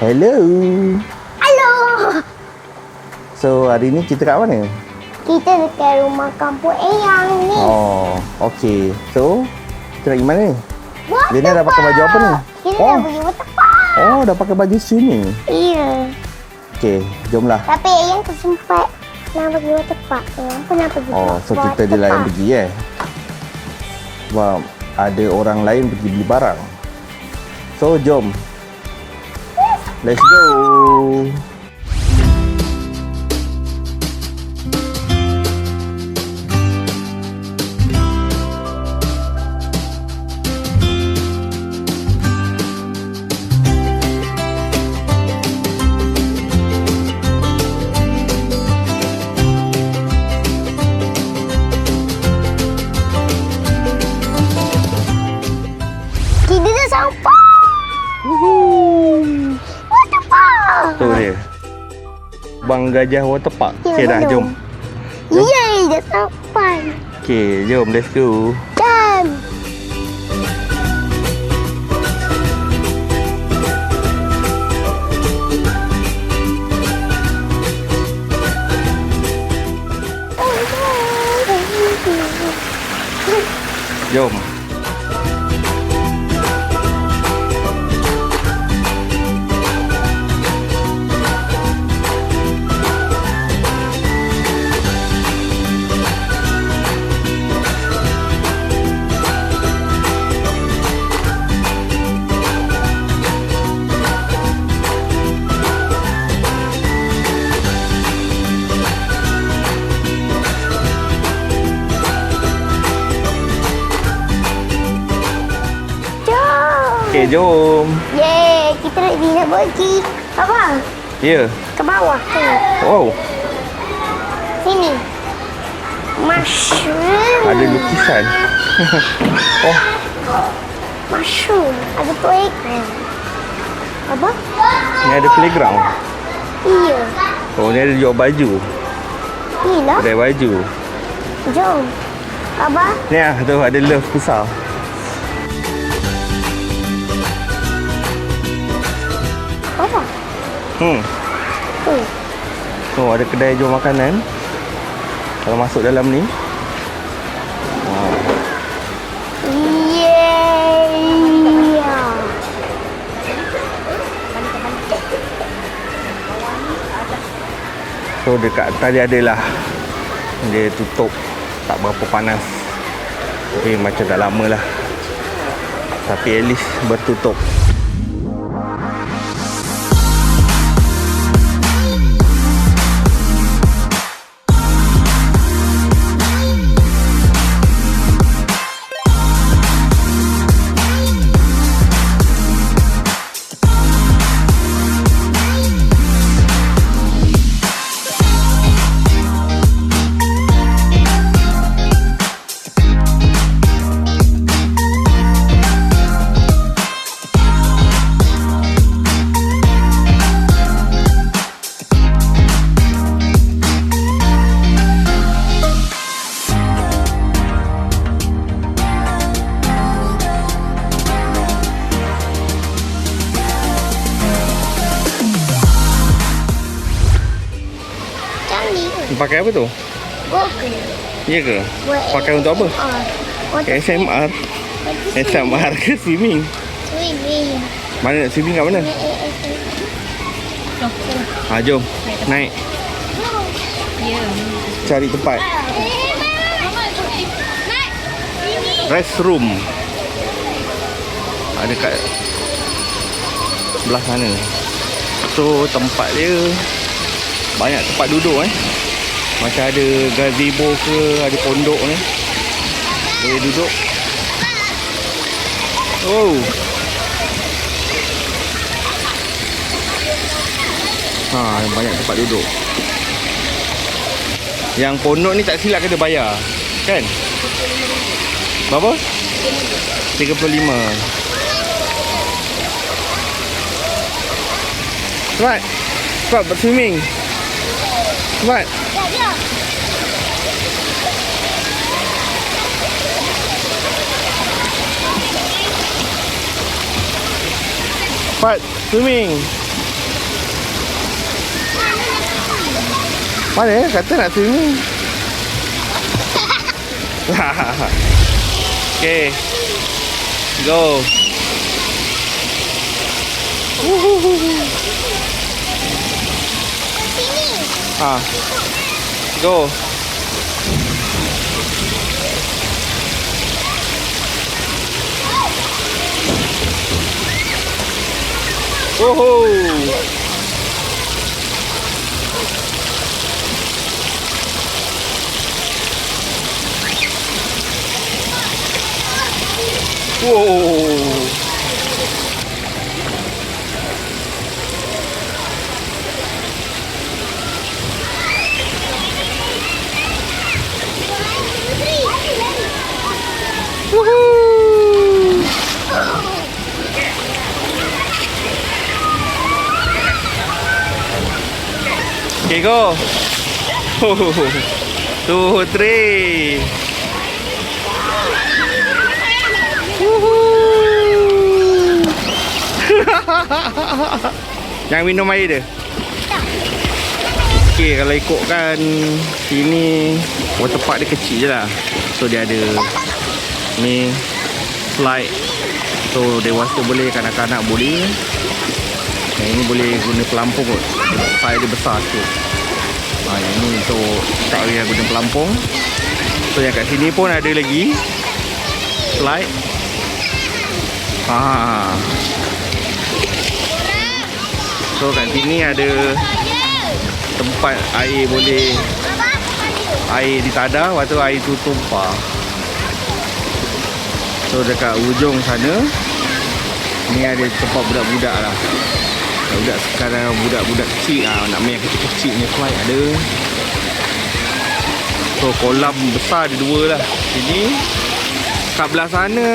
Hello. Hello. So, hari ni kita kat mana? Kita dekat rumah kampung Eyang ni. Oh, okey. So, kita nak pergi mana ni? Dia ni dah Waterpark. pakai baju apa ni? Kita dah pergi waterpark. Oh, dah pakai baju swimming. Iya. Okey, jomlah. Tapi Eyang tak sempat nak pergi waterpark. Eyang pernah pergi Oh, so kita je lah yang pergi Sebab ada orang lain pergi beli barang. So, jom. Let's go. Kita dah sampai. Waterpark. Tu dia. Bang Gajah Waterpark. Okey dah, jom. Yeay, dah sampai. Okey, jom. Let's go. Dan Jom. Okey, jom. yeay, kita nak pergi. Abang, Ya. ke bawah. Tengok. Wow, Sini. Mushroom. ada lukisan. Oh, Mushroom. Ada playground. Abang? ni ada playground. Iya. Oh, ni ada jual baju. Inilah. Ada baju. Jom. Abang? Ni ah, tu ada love besar. Abang? Oh, ada kedai jual makanan. Kalau masuk dalam ni. Yeay. So, dekat atas dia adalah. Dia tutup. Tak berapa panas. Tapi macam dah lama lah. Tapi at least bertutup. Pakai apa tu? Google. Ya ke? Buat Pakai untuk apa? Untuk SMR. SMR ke swimming? swimming. Mana nak swimming kat mana? Jom. Naik. Cari tempat. Restroom. Ada kat sebelah sana. So tempat dia banyak tempat duduk Macam ada gazebo ke, ada pondok ni. Boleh duduk. Oh. Banyak tempat duduk. Yang pondok ni tak silap kena bayar. Kan? Berapa? 35. Cepat. Cepat berswimming. Cepat. Cepat swimming. Mana kata nak swimming? Okay. Go. Ha. Go. Woohoo. Whoa. Woohoo. Okay, go. 2, 3. Yang minum air dia. Okay, kalau ikutkan sini waterpark dia kecil je lah. So dia ada ni slide. So dewasa boleh, kanak-kanak boleh. Yang ini boleh guna pelampung kot. Slide dia besar sikit. Yang ni untuk tak payah guna pelampung. So yang kat sini pun ada lagi slide. So kat sini ada tempat air boleh, air ditadah, lepas tu air tu tumpah. So dekat ujung sana ni ada tempat budak-budak lah. Budak sekarang, budak-budak kecil lah, nak main kecil-kecil ni slide ada. So kolam besar ada 2 lah. Sini kat belah sana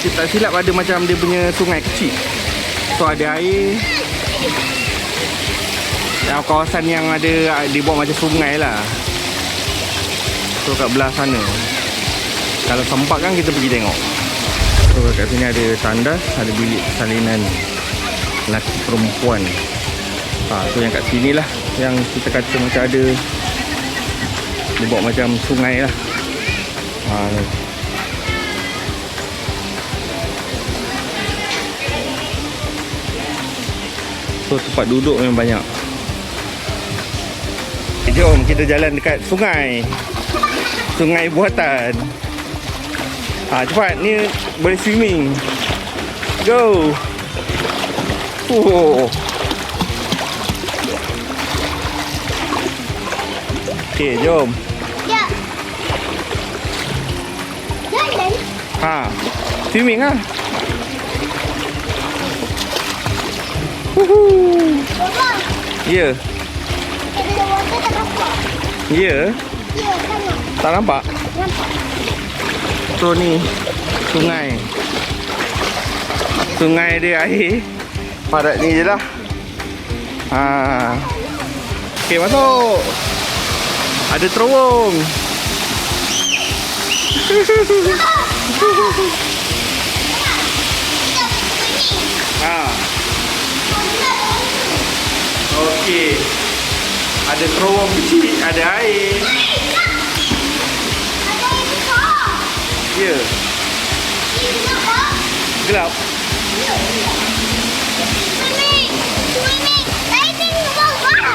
tak silap ada macam dia punya sungai kecil. So ada air. Yang kawasan yang ada dibuat macam sungai lah. So kat belah sana, kalau sempat kan kita pergi tengok. So kat sini ada tandas, ada bilik salinan lelaki perempuan. So yang kat sini lah yang kita kata macam ada dibuat macam sungai lah. So tempat duduk memang banyak. Jom kita jalan dekat sungai. Sungai buatan. Cepat, ni boleh swimming. Go. Okay, jom. Ya. Jalan. Swimming lah. Baba. Ya. Ada water tak nampak. Ya. Ya, sana. Tak nampak? Nampak. So ni sungai. Sungai dia air padat ni je lah. Okay, masuk. Ada terowong. Okey. Ada terowong kecil, ada air. Ada yang besar. Ya. Gelap. Swimming. Swimming. Diving. Baba.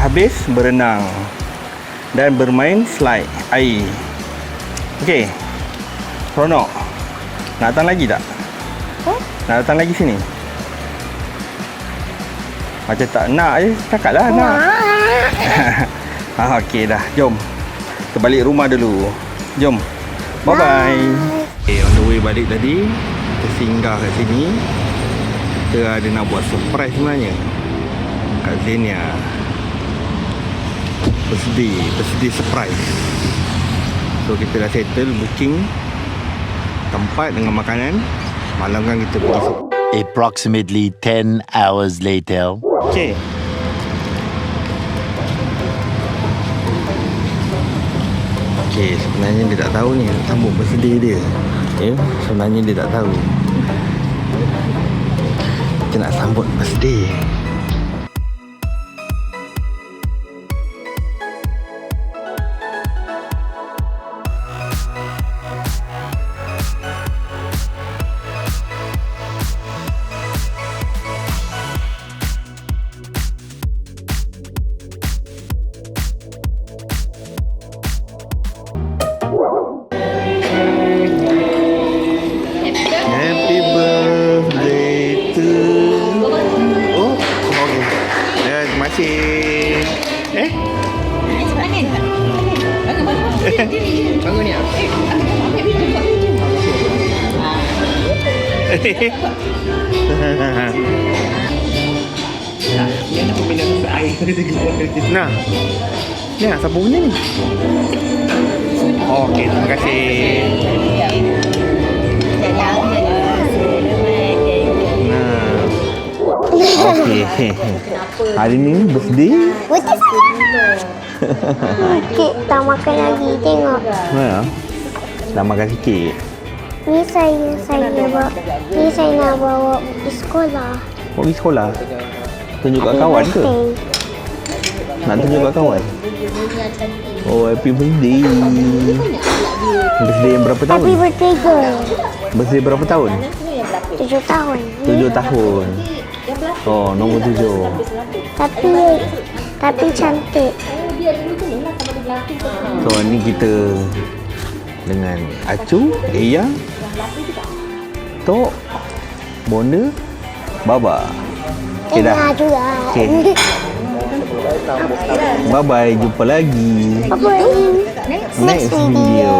habis berenang dan bermain slide air. Okey. Seronok. Nak datang lagi tak? Nak datang lagi sini? Macam tak nak je, cakap lah nak. Okey dah, jom. Kita balik rumah dulu. Jom. Bye-bye. Okay, on the way balik tadi, kita singgah kat sini. Kita ada nak buat surprise sebenarnya kat Zenia. Birthday surprise. So kita dah settle booking tempat dengan makanan. Malam kan kita pergi. Approximately 10 hours later. Okay. Okay, sebenarnya dia tak tahu ni sambut birthday dia. Okay, sebenarnya dia tak tahu. Kita nak sambut birthday. Happy birthday to. Oh, okey. Ya, terima kasih. Bangun ni. Nah. Ni siapa punya ni? Okey, terima kasih. Nah. Okey. Hari ni birthday. Kek tak makan lagi, tengok. Ha. Dah makan sikit. Ni saya nak bawa pergi sekolah. Mau pergi sekolah? Tunjuk kat kawan ke? Nak tunjuk kat kawan? Oh, happy birthday. Birthday yang berapa tahun? Happy birthday girl. Birthday berapa tahun? 7 tahun. 7 tahun. Oh, nombor 7. Tapi cantik. So, ni kita dengan Acu, Eya, Tok, Bonda, Baba. Okay dah. Eya juga. Okay. Bye-bye. Jumpa lagi. Apa ini? Next video.